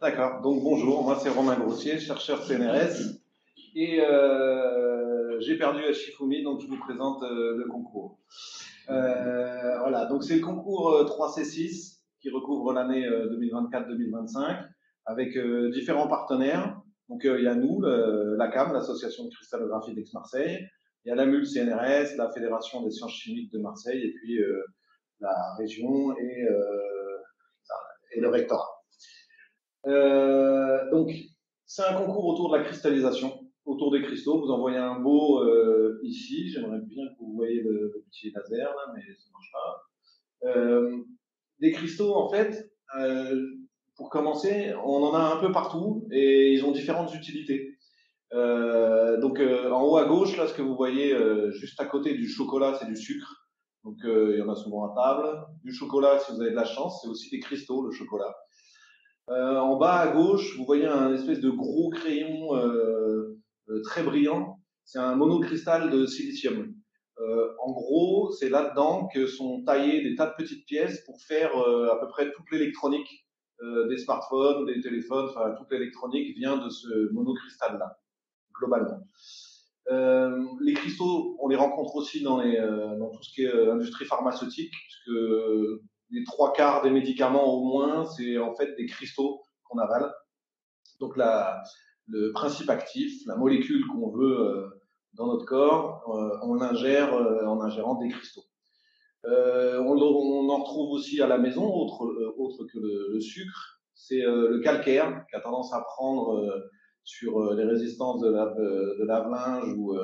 D'accord. Donc bonjour, moi c'est Romain Grossier, chercheur CNRS, et j'ai perdu à Shifumi, donc je vous présente le concours. Voilà, donc c'est le concours 3C6 qui recouvre l'année 2024-2025 avec différents partenaires. Donc il y a nous, l'ACAM, l'Association de cristallographie d'Aix-Marseille, il y a l'AMUL CNRS, la Fédération des sciences chimiques de Marseille, et puis la région et le rectorat. Donc, c'est un concours autour de la cristallisation, autour des cristaux. Vous en voyez un beau ici. J'aimerais bien que vous voyez le petit laser là, mais ça ne marche pas. Des cristaux, en fait, pour commencer, on en a un peu partout et ils ont différentes utilités. Donc, en haut à gauche, là, ce que vous voyez juste à côté du chocolat, c'est du sucre. Donc, il y en a souvent à table. Du chocolat, si vous avez de la chance, c'est aussi des cristaux, le chocolat. En bas à gauche, vous voyez un espèce de gros crayon très brillant. C'est un monocristal de silicium. En gros, c'est là-dedans que sont taillées des tas de petites pièces pour faire à peu près toute l'électronique des smartphones, des téléphones, enfin toute l'électronique vient de ce monocristal-là, globalement. Les cristaux, on les rencontre aussi dans tout ce qui est industrie pharmaceutique, puisque les 3/4 des médicaments au moins, c'est en fait des cristaux qu'on avale. Donc le principe actif, la molécule qu'on veut dans notre corps, on l'ingère en ingérant des cristaux. On en retrouve aussi à la maison, autre que le sucre, c'est le calcaire qui a tendance à prendre sur les résistances de lave-linge ou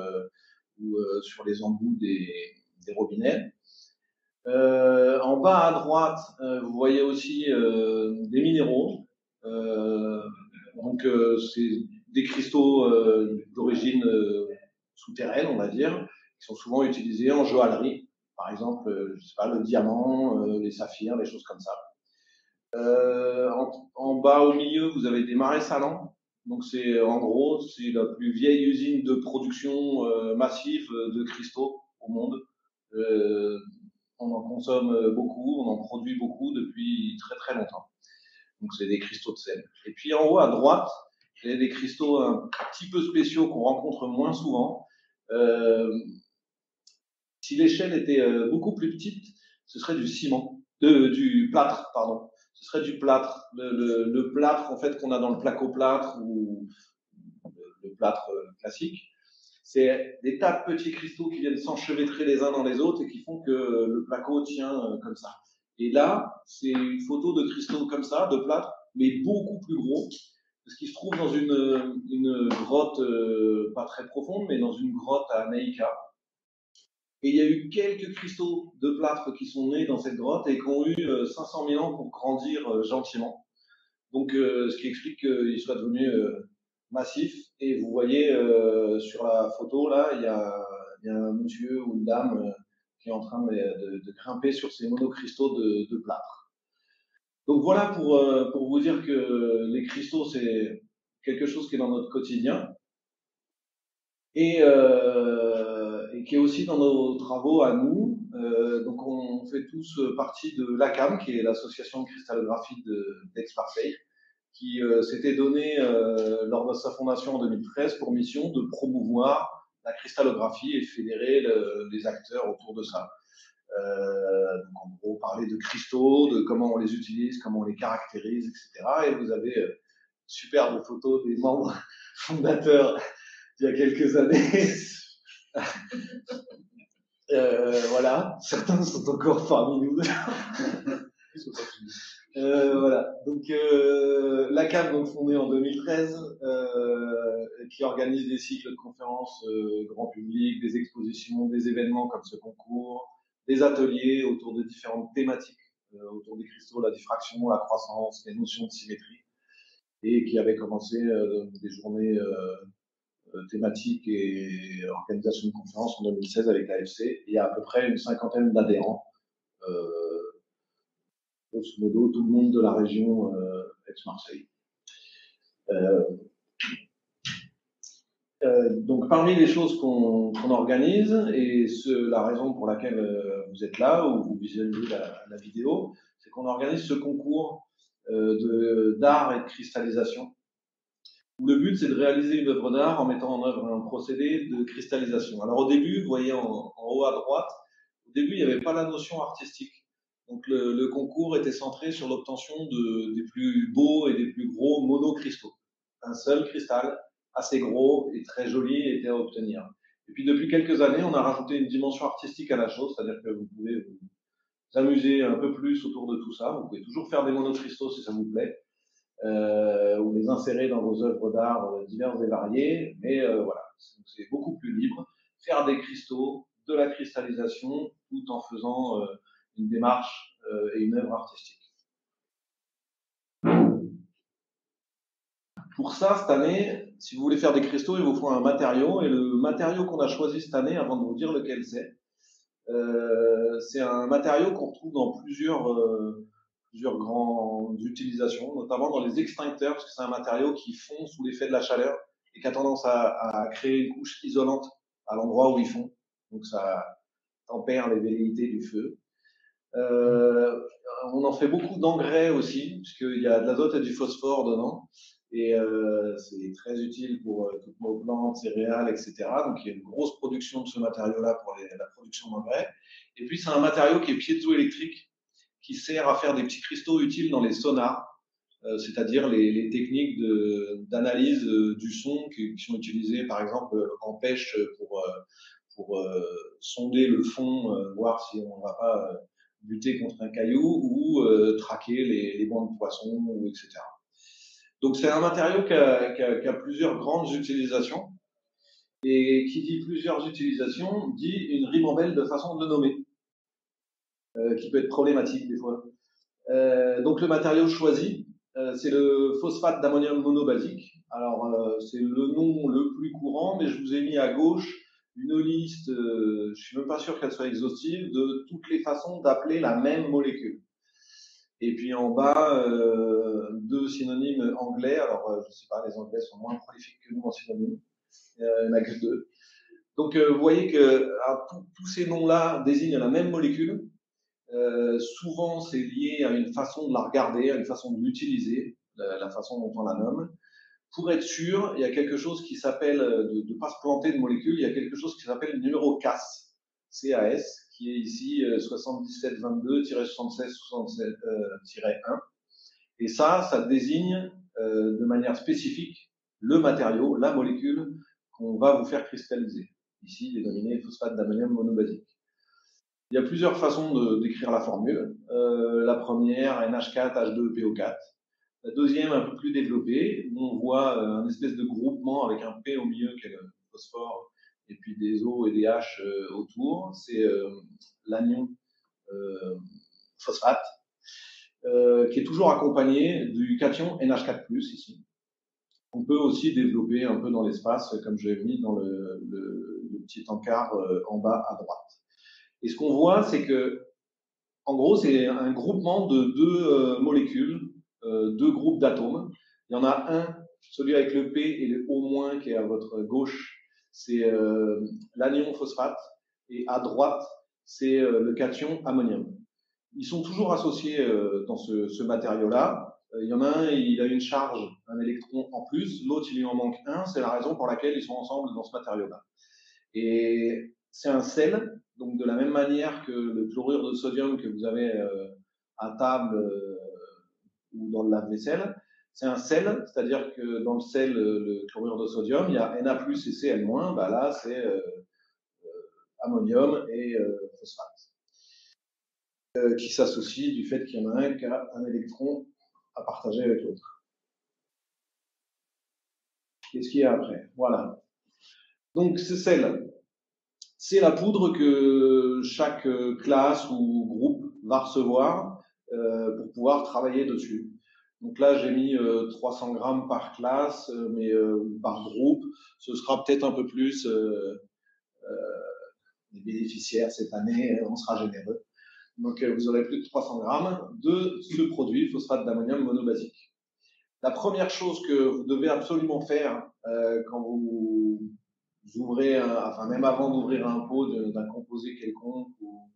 sur les embouts des robinets. En bas à droite, vous voyez aussi des minéraux. Donc, c'est des cristaux d'origine souterraine, on va dire, qui sont souvent utilisés en joaillerie. Par exemple, je sais pas, le diamant, les saphirs, des choses comme ça. En bas au milieu, vous avez des marais salants. Donc, en gros, c'est la plus vieille usine de production massive de cristaux au monde. On en consomme beaucoup, on en produit beaucoup depuis très très longtemps. Donc c'est des cristaux de sel. Et puis en haut à droite, il y a des cristaux un petit peu spéciaux qu'on rencontre moins souvent. Euh, si l'échelle était beaucoup plus petite, ce serait du ciment, du plâtre, pardon. Ce serait du plâtre. Le plâtre en fait qu'on a dans le placo-plâtre ou le plâtre classique. C'est des tas de petits cristaux qui viennent s'enchevêtrer les uns dans les autres et qui font que le placo tient comme ça. Et là, c'est une photo de cristaux comme ça, de plâtre, mais beaucoup plus gros, parce qu'il se trouve dans une grotte pas très profonde, mais dans une grotte à Naïka. Et il y a eu quelques cristaux de plâtre qui sont nés dans cette grotte et qui ont eu 500 000 ans pour grandir gentiment. Donc, ce qui explique qu'il soit devenu massif. Et vous voyez sur la photo, là, il y a un monsieur ou une dame qui est en train de grimper sur ces monocristaux de plâtre. Donc voilà pour vous dire que les cristaux, c'est quelque chose qui est dans notre quotidien et qui est aussi dans nos travaux à nous. Donc on fait tous partie de l'ACAM, qui est l'association de cristallographie d'Aix-Marseille, qui s'était donné lors de sa fondation en 2013 pour mission de promouvoir la cristallographie et fédérer les acteurs autour de ça. Donc en gros, parler de cristaux, de comment on les utilise, comment on les caractérise, etc. Et vous avez superbe photos des membres fondateurs il y a quelques années. Voilà, certains sont encore parmi nous. Voilà. Donc l'ACAM, donc fondée en 2013, qui organise des cycles de conférences grand public, des expositions, des événements comme ce concours, des ateliers autour de différentes thématiques, autour des cristaux, la diffraction, la croissance, les notions de symétrie, et qui avait commencé des journées thématiques et organisation de conférences en 2016 avec l'AFC. Il y a à peu près une cinquantaine d'adhérents. Grosso modo, tout le monde de la région Aix-Marseille. Donc, parmi les choses qu'on organise, et la raison pour laquelle vous êtes là, ou vous visualisez la vidéo, c'est qu'on organise ce concours d'art et de cristallisation. Le but, c'est de réaliser une œuvre d'art en mettant en œuvre un procédé de cristallisation. Alors au début, vous voyez en haut à droite, au début, il n'y avait pas la notion artistique. Donc le concours était centré sur l'obtention des plus beaux et des plus gros monocrystaux. Un seul cristal, assez gros et très joli, était à obtenir. Et puis depuis quelques années, on a rajouté une dimension artistique à la chose, c'est-à-dire que vous pouvez vous amuser un peu plus autour de tout ça. Vous pouvez toujours faire des monocrystaux si ça vous plaît, ou les insérer dans vos œuvres d'art diverses et variées, mais voilà, c'est beaucoup plus libre. Faire des cristaux, de la cristallisation, tout en faisant une démarche et une œuvre artistique. Pour ça, cette année, si vous voulez faire des cristaux, il vous faut un matériau, et le matériau qu'on a choisi cette année, avant de vous dire lequel c'est un matériau qu'on retrouve dans plusieurs grandes utilisations, notamment dans les extincteurs, parce que c'est un matériau qui fond sous l'effet de la chaleur et qui a tendance à créer une couche isolante à l'endroit où il fond. Donc ça tempère les velléités du feu. On en fait beaucoup d'engrais aussi, puisqu'il y a de l'azote et du phosphore dedans. Et c'est très utile pour toutes nos plantes, céréales, etc. Donc il y a une grosse production de ce matériau-là pour la production d'engrais. Et puis c'est un matériau qui est piézoélectrique, qui sert à faire des petits cristaux utiles dans les sonars, c'est-à-dire les techniques d'analyse du son qui sont utilisées par exemple en pêche pour sonder le fond, voir si on ne va pas buter contre un caillou ou traquer les bancs de poissons, etc. Donc c'est un matériau qui a plusieurs grandes utilisations. Et qui dit plusieurs utilisations dit une ribambelle de façons de le nommer, qui peut être problématique des fois. Donc le matériau choisi, c'est le phosphate d'ammonium monobasique. Alors c'est le nom le plus courant, mais je vous ai mis à gauche une liste, je suis même pas sûr qu'elle soit exhaustive, de toutes les façons d'appeler la même molécule. Et puis en bas, deux synonymes anglais. Alors je sais pas, les anglais sont moins prolifiques que nous en synonymes. Il n'y en a que deux. Donc vous voyez que tous ces noms-là désignent la même molécule. Souvent, c'est lié à une façon de la regarder, à une façon de l'utiliser, la façon dont on la nomme. Pour être sûr, il y a quelque chose qui s'appelle, de ne pas se planter de molécules, il y a quelque chose qui s'appelle le numéro CAS, CAS, qui est ici 7722-76-67-1. Et ça désigne de manière spécifique le matériau, la molécule qu'on va vous faire cristalliser. Ici, dénominé phosphate d'ammonium monobasique. Il y a plusieurs façons de décrire la formule. La première, NH4H2PO4. La deuxième, un peu plus développée, où on voit un espèce de groupement avec un P au milieu qui est le phosphore, et puis des O et des H autour. C'est l'anion phosphate, qui est toujours accompagné du cation NH4+, ici. On peut aussi développer un peu dans l'espace, comme je l'ai mis dans le petit encart en bas à droite. Et ce qu'on voit, c'est que, en gros, c'est un groupement de deux molécules, deux groupes d'atomes. Il y en a un, celui avec le P et le O- qui est à votre gauche, c'est l'anion phosphate, et à droite, c'est le cation ammonium. Ils sont toujours associés dans ce matériau-là. Il y en a un, il a une charge, un électron en plus, l'autre, il lui en manque un. C'est la raison pour laquelle ils sont ensemble dans ce matériau-là. Et c'est un sel, donc de la même manière que le chlorure de sodium que vous avez à table ou dans le lave-vaisselle, c'est un sel, c'est-à-dire que dans le sel, le chlorure de sodium, il y a Na+ et Cl-, bah là c'est ammonium et phosphate, qui s'associent du fait qu'il y en a un qui a un électron à partager avec l'autre. Qu'est-ce qu'il y a après? Voilà. Donc ce sel, c'est la poudre que chaque classe ou groupe va recevoir pour pouvoir travailler dessus. Donc là, j'ai mis 300 grammes par classe, mais par groupe. Ce sera peut-être un peu plus les bénéficiaires cette année, on sera généreux. Donc vous aurez plus de 300 grammes de ce produit, phosphate d'ammonium monobasique. La première chose que vous devez absolument faire quand vous ouvrez, enfin même avant d'ouvrir un pot d'un composé quelconque ou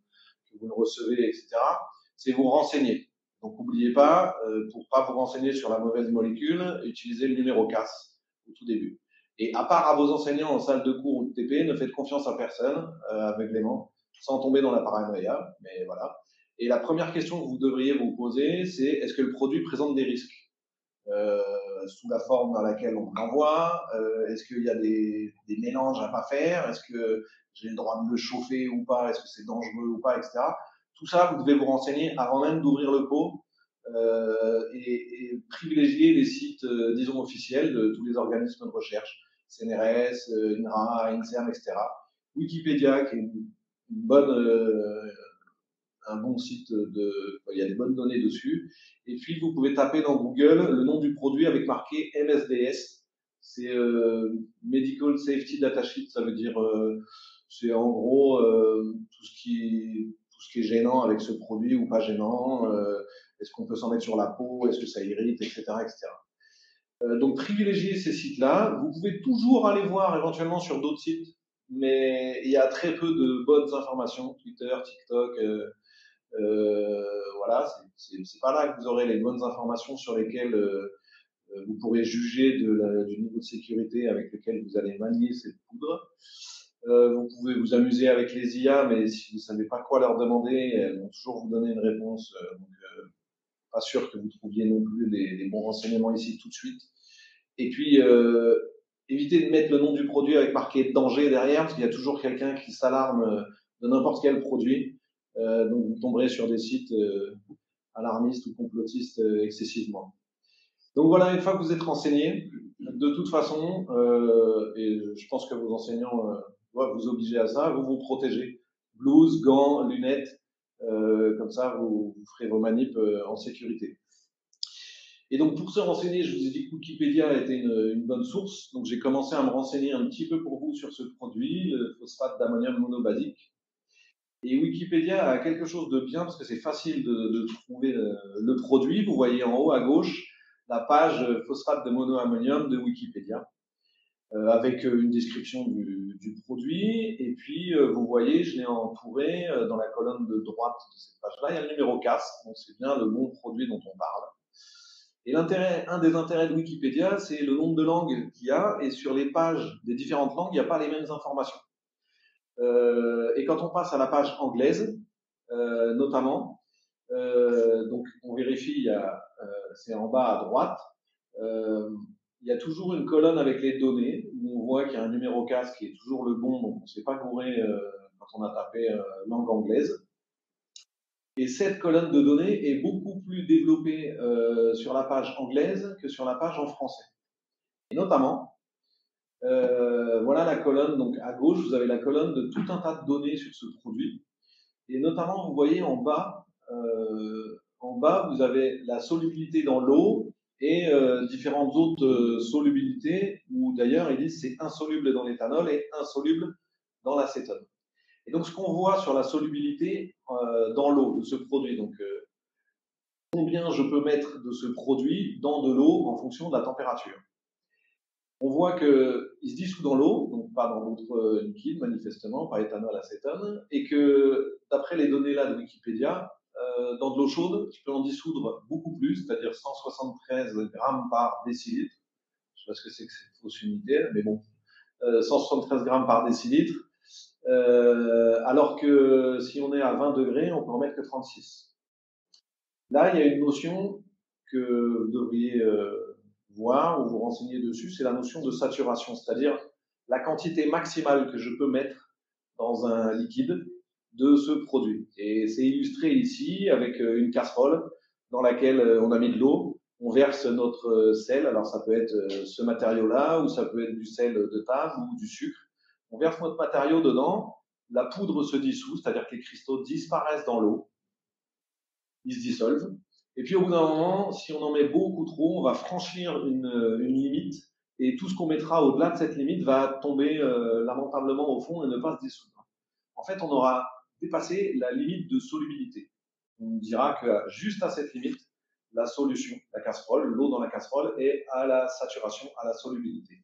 que vous le recevez, etc., c'est vous renseigner. Donc, n'oubliez pas, pour pas vous renseigner sur la mauvaise molécule, utilisez le numéro CAS au tout début. Et à part à vos enseignants en salle de cours ou de TP, ne faites confiance à personne aveuglément, sans tomber dans la paranoïa. Mais voilà. Et la première question que vous devriez vous poser, c'est est-ce que le produit présente des risques sous la forme dans laquelle on l'envoie? Est-ce qu'il y a des mélanges à pas faire? Est-ce que j'ai le droit de le chauffer ou pas? Est-ce que c'est dangereux ou pas, etc. Tout ça, vous devez vous renseigner avant même d'ouvrir le pot et privilégier les sites, disons, officiels de tous les organismes de recherche, CNRS, INRA, INSERM, etc. Wikipédia, qui est une bonne, un bon site il y a des bonnes données dessus. Et puis, vous pouvez taper dans Google le nom du produit avec marqué MSDS. C'est Medical Safety Data Sheet. Ça veut dire, c'est en gros tout ce qui est gênant avec ce produit ou pas gênant. Est-ce qu'on peut s'en mettre sur la peau? Est-ce que ça irrite, etc., etc. Donc, privilégiez ces sites-là. Vous pouvez toujours aller voir éventuellement sur d'autres sites, mais il y a très peu de bonnes informations. Twitter, TikTok. Voilà, c'est pas là que vous aurez les bonnes informations sur lesquelles vous pourrez juger du niveau de sécurité avec lequel vous allez manier cette poudre. Vous pouvez vous amuser avec les IA, mais si vous ne savez pas quoi leur demander, elles vont toujours vous donner une réponse. Donc, pas sûr que vous trouviez non plus les bons renseignements ici tout de suite. Et puis, évitez de mettre le nom du produit avec marqué danger derrière, parce qu'il y a toujours quelqu'un qui s'alarme de n'importe quel produit. Donc, vous tomberez sur des sites alarmistes ou complotistes excessivement. Donc voilà, une fois que vous êtes renseigné, de toute façon, et je pense que vos enseignants doivent vous obliger à ça, vous vous protégez. Blouse, gants, lunettes, comme ça vous ferez vos manips en sécurité. Et donc pour se renseigner, je vous ai dit que Wikipédia était une bonne source, donc j'ai commencé à me renseigner un petit peu pour vous sur ce produit, le phosphate d'ammonium monobasique. Et Wikipédia a quelque chose de bien parce que c'est facile de trouver le produit. Vous voyez en haut à gauche la page phosphate de monoammonium de Wikipédia avec une description du produit. Et puis vous voyez, je l'ai entouré dans la colonne de droite de cette page-là, il y a le numéro CAS, donc c'est bien le bon produit dont on parle. Et un des intérêts de Wikipédia, c'est le nombre de langues qu'il y a. Et sur les pages des différentes langues, il n'y a pas les mêmes informations. Et quand on passe à la page anglaise, notamment, donc on vérifie, c'est en bas à droite, il y a toujours une colonne avec les données où on voit qu'il y a un numéro CAS qui est toujours le bon, donc on ne s'est pas gouré quand on a tapé langue anglaise. Et cette colonne de données est beaucoup plus développée sur la page anglaise que sur la page en français. Et notamment, voilà la colonne, donc à gauche, vous avez la colonne de tout un tas de données sur ce produit. Et notamment, vous voyez en bas, vous avez la solubilité dans l'eau et différentes autres solubilités, où d'ailleurs ils disent c'est insoluble dans l'éthanol et insoluble dans l'acétone. Et donc, ce qu'on voit sur la solubilité dans l'eau de ce produit, donc combien je peux mettre de ce produit dans de l'eau en fonction de la température. On voit qu'il se dissout dans l'eau, donc pas dans d'autres liquides, manifestement, pas éthanol, acétone, et que d'après les données là de Wikipédia, dans de l'eau chaude, tu peux en dissoudre beaucoup plus, c'est-à-dire 173 grammes par décilitre. Je sais pas ce que c'est cette fausse unité, mais bon, 173 grammes par décilitre. Alors que si on est à 20 degrés, on peut en mettre que 36. Là, il y a une notion que vous devriez voir ou vous renseigner dessus, c'est la notion de saturation, c'est-à-dire la quantité maximale que je peux mettre dans un liquide de ce produit. Et c'est illustré ici avec une casserole dans laquelle on a mis de l'eau, on verse notre sel, alors ça peut être ce matériau-là, ou ça peut être du sel de table ou du sucre. On verse notre matériau dedans, la poudre se dissout, c'est-à-dire que les cristaux disparaissent dans l'eau, ils se dissolvent. Et puis au bout d'un moment, si on en met beaucoup trop, on va franchir une limite, et tout ce qu'on mettra au-delà de cette limite va tomber lamentablement au fond et ne pas se dissoudre. En fait, on aura dépassé la limite de solubilité. On dira que juste à cette limite, la solution, la casserole, l'eau dans la casserole est à la saturation, à la solubilité.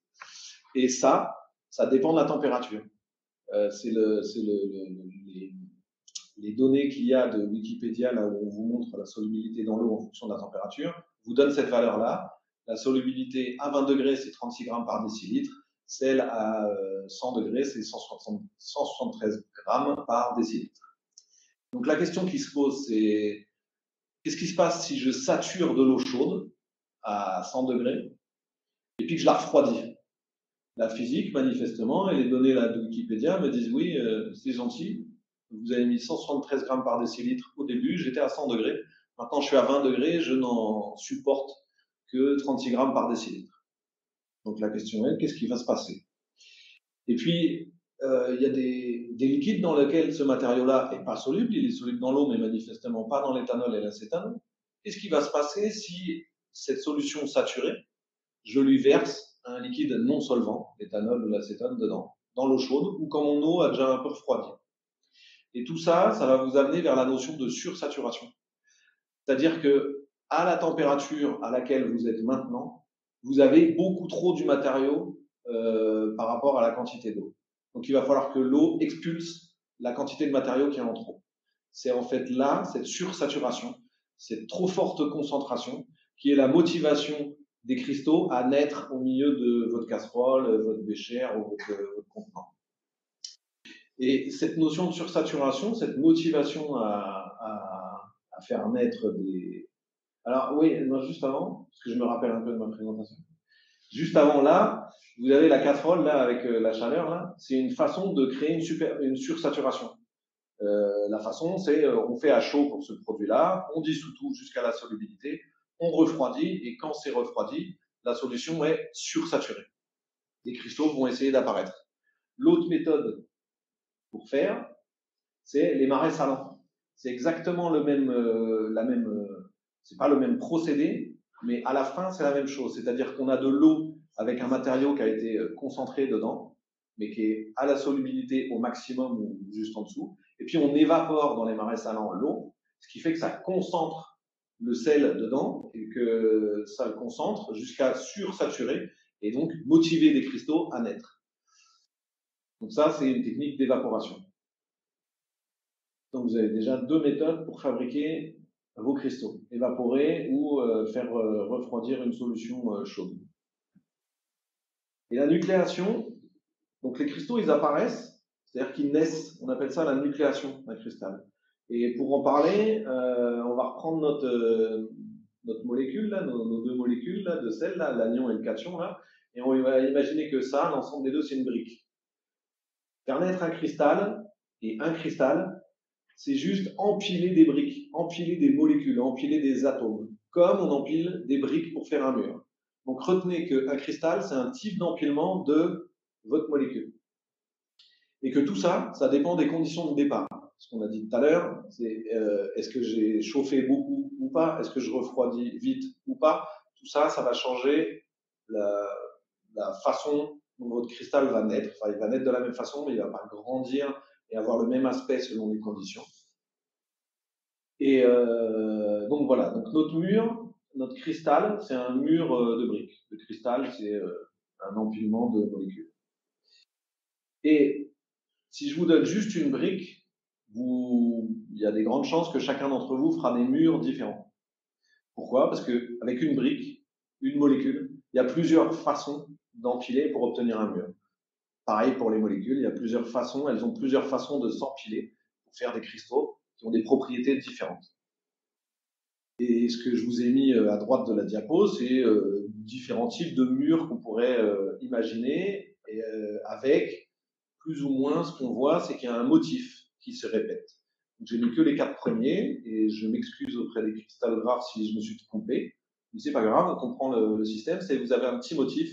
Et ça dépend de la température. C'est les données qu'il y a de Wikipédia, là où on vous montre la solubilité dans l'eau en fonction de la température, vous donne cette valeur-là. La solubilité à 20 degrés, c'est 36 grammes par décilitre. Celle à 100 degrés, c'est 173 grammes par décilitre. Donc la question qui se pose, c'est qu'est-ce qui se passe si je sature de l'eau chaude à 100 degrés et puis que je la refroidis? La physique, manifestement, et les données là, de Wikipédia me disent oui, c'est gentil, vous avez mis 173 grammes par décilitre au début, j'étais à 100 degrés, maintenant je suis à 20 degrés, je n'en supporte que 36 grammes par décilitre. Donc la question est, qu'est-ce qui va se passer? Et puis, il y a des liquides dans lesquels ce matériau-là n'est pas soluble, il est soluble dans l'eau, mais manifestement pas dans l'éthanol et l'acétone. Qu'est-ce qui va se passer si cette solution saturée, je lui verse un liquide non solvant, l'éthanol ou l'acétone dedans, dans l'eau chaude, ou quand mon eau a déjà un peu refroidi? Et tout ça, ça va vous amener vers la notion de sursaturation. C'est-à-dire que à la température à laquelle vous êtes maintenant, vous avez beaucoup trop du matériau par rapport à la quantité d'eau. Donc il va falloir que l'eau expulse la quantité de matériau qui est en trop. C'est en fait là, cette sursaturation, cette trop forte concentration, qui est la motivation des cristaux à naître au milieu de votre casserole, votre bécher ou votre contenant. Et cette notion de sursaturation, cette motivation à faire naître des... Alors oui, non, juste avant, parce que je me rappelle un peu de ma présentation. Juste avant là, vous avez la casserole là avec la chaleur là. C'est une façon de créer une sursaturation. La façon, c'est on fait à chaud pour ce produit-là, on dissout tout jusqu'à la solubilité, on refroidit et quand c'est refroidi, la solution est sursaturée. Les cristaux vont essayer d'apparaître. L'autre méthode pour faire, c'est les marais salants. C'est exactement le même, c'est pas le même procédé, mais à la fin, c'est la même chose. C'est-à-dire qu'on a de l'eau avec un matériau qui a été concentré dedans, mais qui est à la solubilité au maximum ou juste en dessous. Et puis, on évapore dans les marais salants l'eau, ce qui fait que ça concentre le sel dedans et que ça le concentre jusqu'à sursaturer et donc motiver des cristaux à naître. Donc ça, c'est une technique d'évaporation. Donc vous avez déjà deux méthodes pour fabriquer vos cristaux, évaporer ou faire refroidir une solution chaude. Et la nucléation, donc les cristaux, ils apparaissent, c'est-à-dire qu'ils naissent, on appelle ça la nucléation d'un cristal. Et pour en parler, on va reprendre notre molécule, là, nos deux molécules là, de sel, là, l'anion et le cation, là, et on va imaginer que ça, l'ensemble des deux, c'est une brique. Faire naître un cristal, et un cristal, c'est juste empiler des briques, empiler des molécules, empiler des atomes, comme on empile des briques pour faire un mur. Donc retenez qu'un cristal, c'est un type d'empilement de votre molécule. Et que tout ça, ça dépend des conditions de départ. Ce qu'on a dit tout à l'heure, c'est est-ce que j'ai chauffé beaucoup ou pas? Est-ce que je refroidis vite ou pas? Tout ça, ça va changer la façon dont votre cristal va naître. Enfin, il va naître de la même façon, mais il ne va pas grandir et avoir le même aspect selon les conditions. Et donc voilà, donc notre mur, notre cristal, c'est un mur de briques. Le cristal, c'est un empilement de molécules. Et si je vous donne juste une brique, il y a des grandes chances que chacun d'entre vous fera des murs différents. Pourquoi? Parce qu'avec une brique, une molécule, il y a plusieurs façons d'empiler pour obtenir un mur. Pareil pour les molécules, il y a plusieurs façons, elles ont plusieurs façons de s'empiler pour faire des cristaux qui ont des propriétés différentes. Et ce que je vous ai mis à droite de la diapo, c'est différents types de murs qu'on pourrait imaginer, et, avec plus ou moins ce qu'on voit, c'est qu'il y a un motif qui se répète. J'ai mis que les 4 premiers, et je m'excuse auprès des cristallographes si je me suis trompé, mais c'est pas grave, on comprend le système, c'est que vous avez un petit motif,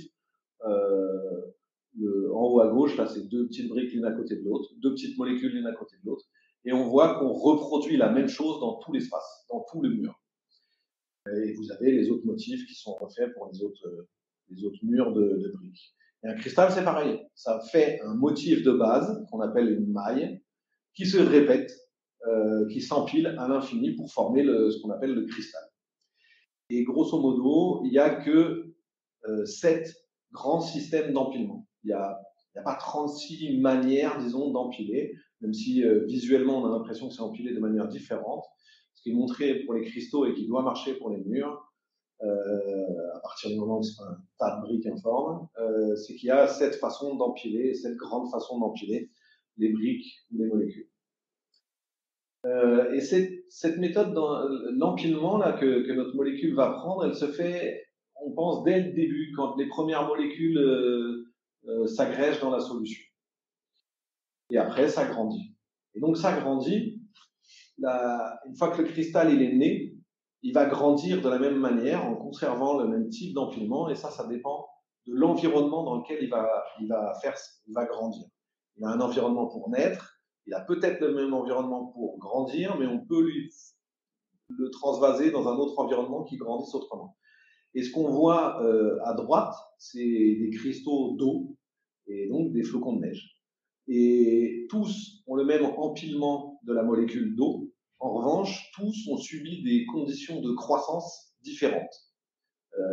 en haut à gauche, là c'est deux petites briques l'une à côté de l'autre, deux petites molécules l'une à côté de l'autre, et on voit qu'on reproduit la même chose dans tout l'espace, dans tout le mur. Et vous avez les autres motifs qui sont refaits pour les autres murs de briques. Et un cristal, c'est pareil. Ça fait un motif de base, qu'on appelle une maille, qui se répète, qui s'empile à l'infini pour former ce qu'on appelle le cristal. Et grosso modo, il n'y a que 7 grands systèmes d'empilement. Il n'y a pas 36 manières, disons, d'empiler. même si visuellement on a l'impression que c'est empilé de manière différente. Ce qui est montré pour les cristaux et qui doit marcher pour les murs, à partir du moment où c'est un tas de briques informes, c'est qu'il y a cette façon d'empiler, cette grande façon d'empiler les briques ou les molécules. Et cette méthode d'empilement là que notre molécule va prendre, elle se fait, on pense, dès le début, quand les premières molécules s'agrègent dans la solution. Et après, ça grandit. Et donc, ça grandit. Une fois que le cristal il est né, il va grandir de la même manière en conservant le même type d'empilement. Et ça dépend de l'environnement dans lequel il va grandir. Il a un environnement pour naître. Il a peut-être le même environnement pour grandir, mais on peut le transvaser dans un autre environnement qui grandisse autrement. Et ce qu'on voit à droite, c'est des cristaux d'eau et donc des flocons de neige. Et tous ont le même empilement de la molécule d'eau. En revanche, tous ont subi des conditions de croissance différentes.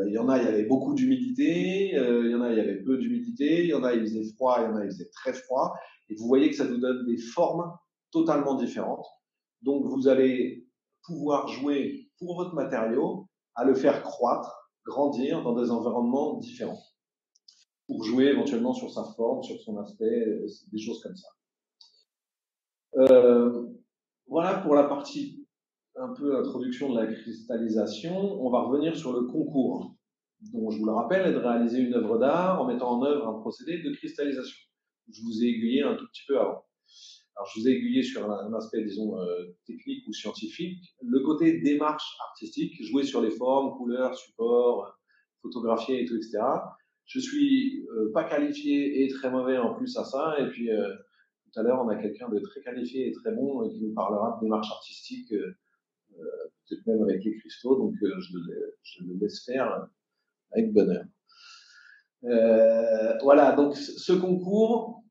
Il y en a, il y avait beaucoup d'humidité, il y en a, il y avait peu d'humidité, il y en a, il faisait froid, il y en a, il faisait très froid. Et vous voyez que ça nous donne des formes totalement différentes. Donc, vous allez pouvoir jouer pour votre matériau à le faire croître, grandir dans des environnements différents. Pour jouer éventuellement sur sa forme, sur son aspect, des choses comme ça. Voilà pour la partie un peu introduction de la cristallisation. On va revenir sur le concours, dont je vous le rappelle est de réaliser une œuvre d'art en mettant en œuvre un procédé de cristallisation. Je vous ai aiguillé un tout petit peu avant. Alors, je vous ai aiguillé sur un aspect, disons, technique ou scientifique. Le côté démarche artistique, jouer sur les formes, couleurs, supports, photographier et tout, etc. Je suis pas qualifié et très mauvais en plus à ça. Et puis, tout à l'heure, on a quelqu'un de très qualifié et très bon qui nous parlera de démarche artistique, peut-être même avec les cristaux. Donc, je le laisse faire avec bonheur. Voilà, donc ce concours,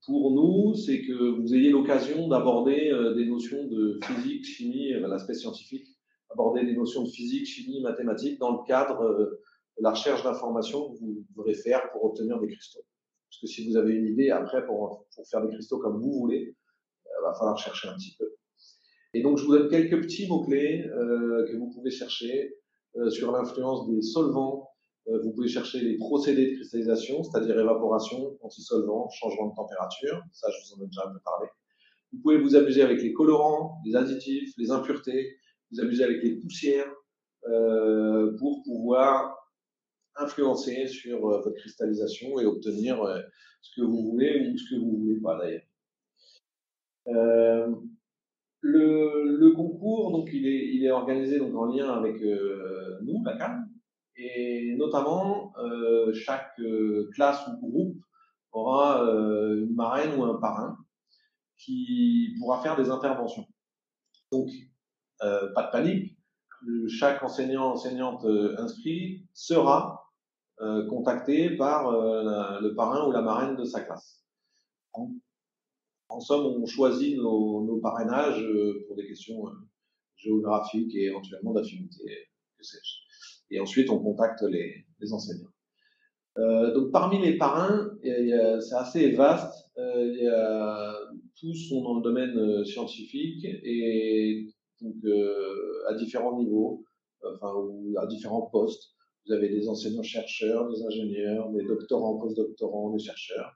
pour nous, c'est que vous ayez l'occasion d'aborder des notions de physique, chimie, l'aspect scientifique, aborder des notions de physique, chimie, mathématiques dans le cadre de la recherche d'informations que vous devrez faire pour obtenir des cristaux. Parce que si vous avez une idée, après, pour faire des cristaux comme vous voulez, il va falloir chercher un petit peu. Et donc, je vous donne quelques petits mots-clés que vous pouvez chercher sur l'influence des solvants. Vous pouvez chercher les procédés de cristallisation, c'est-à-dire évaporation, antisolvant, changement de température. Ça, je vous en ai déjà un peu parlé. Vous pouvez vous amuser avec les colorants, les additifs, les impuretés. Vous amuser avec les poussières pour pouvoir influencer sur votre cristallisation et obtenir ce que vous voulez ou ce que vous voulez pas d'ailleurs. Le concours, donc, il est organisé donc, en lien avec nous, la CAN, et notamment chaque classe ou groupe aura une marraine ou un parrain qui pourra faire des interventions. Donc, pas de panique, chaque enseignant, enseignante inscrit sera contacté par le parrain ou la marraine de sa classe. En somme, on choisit nos parrainages pour des questions géographiques et éventuellement d'affinité, que sais-je. Et ensuite, on contacte les enseignants. Donc, parmi les parrains, c'est assez vaste. Tous sont dans le domaine scientifique et donc à différents niveaux, enfin, ou à différents postes. Vous avez des enseignants-chercheurs, des ingénieurs, des doctorants, postdoctorants, des chercheurs.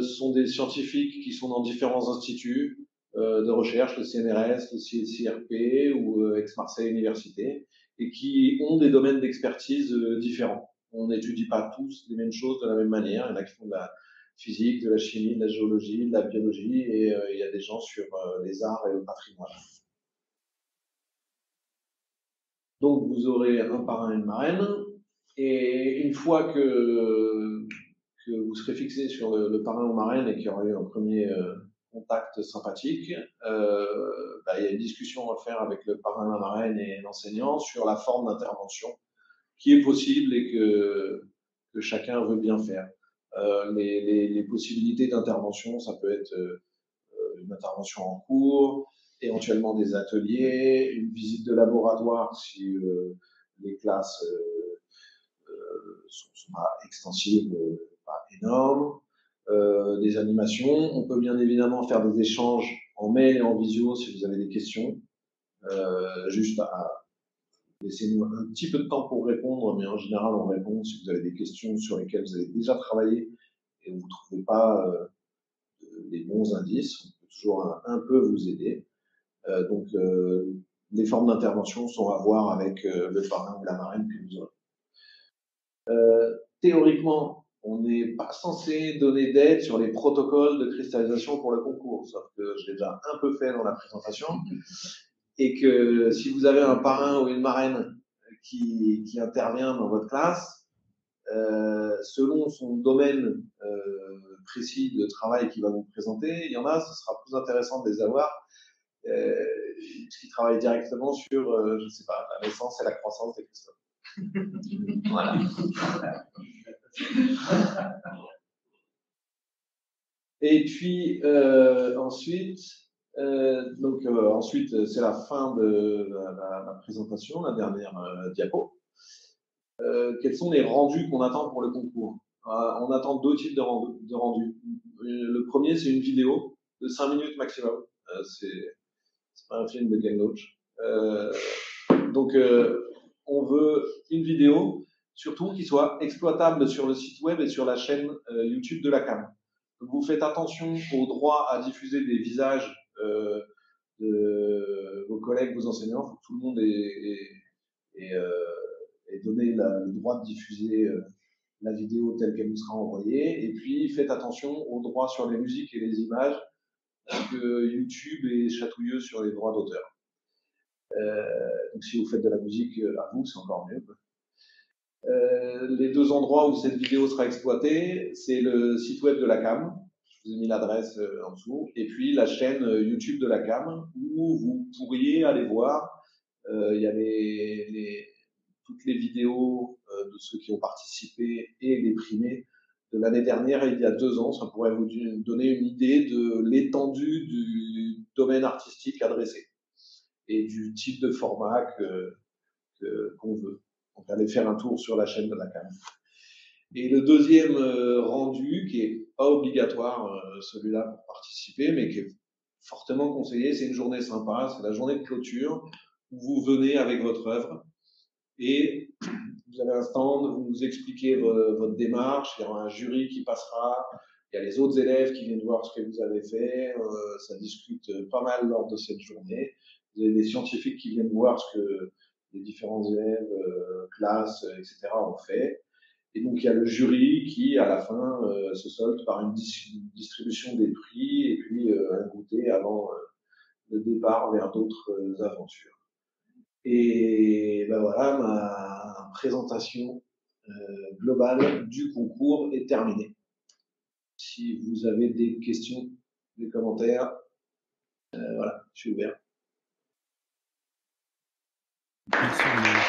Sont des scientifiques qui sont dans différents instituts de recherche, le CNRS, le CIRP ou Aix-Marseille Université, et qui ont des domaines d'expertise différents. On n'étudie pas tous les mêmes choses de la même manière. Il y en a qui font de la physique, de la chimie, de la géologie, de la biologie, et il y a des gens sur les arts et le patrimoine. Donc, vous aurez un parrain et une marraine, et une fois que vous serez fixé sur le parrain ou marraine et qu'il y aura eu un premier contact sympathique, il y a une discussion à faire avec le parrain, la marraine et l'enseignant sur la forme d'intervention qui est possible et que chacun veut bien faire. Les possibilités d'intervention, ça peut être une intervention en cours, éventuellement des ateliers, une visite de laboratoire si les classes sont pas extensives, pas énormes. des animations. On peut bien évidemment faire des échanges en mail et en visio si vous avez des questions. Juste à laissez-nous un petit peu de temps pour répondre, mais en général, on répond si vous avez des questions sur lesquelles vous avez déjà travaillé et vous ne trouvez pas les bons indices. On peut toujours un peu vous aider. Donc, les formes d'intervention sont à voir avec le parrain ou la marraine que vous aurez. Théoriquement, on n'est pas censé donner d'aide sur les protocoles de cristallisation pour le concours, sauf que je l'ai déjà un peu fait dans la présentation, et que si vous avez un parrain ou une marraine qui intervient dans votre classe, selon son domaine précis de travail qu'il va vous présenter, il y en a, ce sera plus intéressant de les avoir, qui travaillent directement sur, je ne sais pas, la naissance et la croissance des cristaux. Voilà. Et puis ensuite, ensuite c'est la fin de la présentation, la dernière diapo. Quels sont les rendus qu'on attend pour le concours? On attend deux types de rendus. Le premier, c'est une vidéo de 5 minutes maximum. C'est pas un film de Ken Loach. On veut une vidéo, surtout qui soit exploitable sur le site web et sur la chaîne YouTube de la CAM. Donc vous faites attention au droit à diffuser des visages de vos collègues, vos enseignants. Il faut que tout le monde ait donné le droit de diffuser la vidéo telle qu'elle nous sera envoyée. Et puis faites attention aux droits sur les musiques et les images, parce que YouTube est chatouilleux sur les droits d'auteur. Donc si vous faites de la musique à vous, c'est encore mieux. Les deux endroits où cette vidéo sera exploitée, c'est le site web de la CAM, je vous ai mis l'adresse en dessous, et puis la chaîne YouTube de la CAM, où vous pourriez aller voir, il y a toutes les vidéos de ceux qui ont participé et les primés de l'année dernière et il y a 2 ans. Ça pourrait vous donner une idée de l'étendue du domaine artistique adressé et du type de format qu'on veut. Donc, allez faire un tour sur la chaîne de la CAM. Et le deuxième rendu, qui est pas obligatoire, celui-là, pour participer, mais qui est fortement conseillé, c'est une journée sympa, c'est la journée de clôture, où vous venez avec votre œuvre, et vous avez un stand, vous nous expliquez votre démarche, il y aura un jury qui passera, il y a les autres élèves qui viennent voir ce que vous avez fait, ça discute pas mal lors de cette journée. Vous avez des scientifiques qui viennent voir ce que les différents élèves, classes, etc. ont fait. Et donc, il y a le jury qui, à la fin, se solde par une distribution des prix et puis un goûter avant le départ vers d'autres aventures. Et ben voilà, ma présentation globale du concours est terminée. Si vous avez des questions, des commentaires, voilà, je suis ouvert. Merci.